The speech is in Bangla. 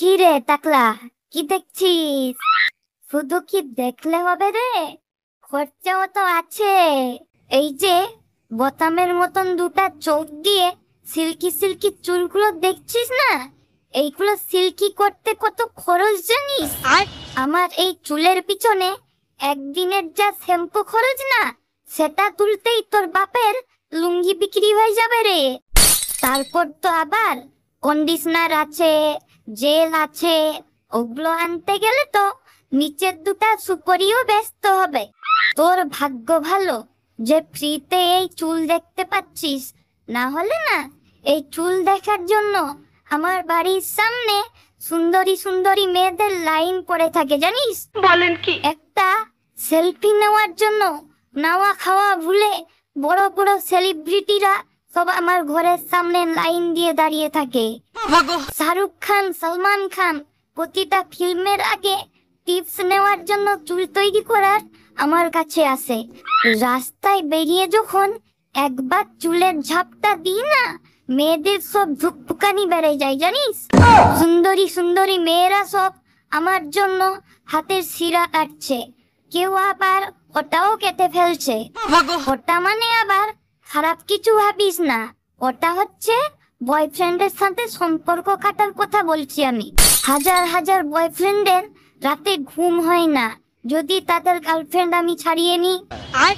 কি রে টাকলা, কি দেখছিস? শুধু কি দেখলে হবে রে, খরচাও তো আছে। এই যে বোতামের মতন দুটা চোখ দিয়ে সিল্কি সিল্কি চুলগুলো দেখছিস না, এইগুলো সিল্কি করতে কত খরচ জানিস? আর আমার এই চুলের পিছনে একদিনের যা শ্যাম্পু খরচ না, সেটা তুলতেই তোর বাপের লুঙ্গি বিক্রি হয়ে যাবে রে। তারপর তো আবার কন্ডিশনার আছে, জেল আছে, ওগুলো আনতে গেলে তো নিচের দুটা সুপরিও ব্যস্ত হবে। তোর ভাগ্য ভালো যে ফ্রিতে এই চুল দেখতে পাচ্ছিস, না হলে না এই চুল দেখার জন্য আমার বাড়ির সামনে সুন্দরী সুন্দরী মেয়েদের লাইন পড়ে থাকে জানিস? বলেন কি? একটা সেলফি নেওয়ার জন্য নাওয়া খাওয়া ভুলে বড় বড় সেলিব্রিটিরা সব আমার ঘরের সামনে লাইন দিয়ে দাঁড়িয়ে থাকে। শাহরুখ খান, সালমান খান প্রতিটা ফিল্মের আগে টিপস নেওয়ার জন্য চুল তৈরি করার আমার কাছে আসে। রাস্তায় বেরিয়ে যখন একবার চুলের ঝাপটা দিই না, মেয়েদের সব ধুকপুকানি বেড়ে যায় জানিস? সুন্দরী সুন্দরী মেয়েরা সব আমার জন্য হাতের শিরা কাটছে, কেউ আবার ওটাও কেটে ফেলছে। ওটা মানে আবার খারাপ কিছু ভাবিস না, ওটা হচ্ছে বয়ফ্রেন্ডের সাথে সম্পর্ক কাটার কথা বলছি আমি। হাজার হাজার বয়ফ্রেন্ডের রাতে ঘুম হয় না যদি তাদের গার্লফ্রেন্ড আমি ছাড়িয়ে নিই। আর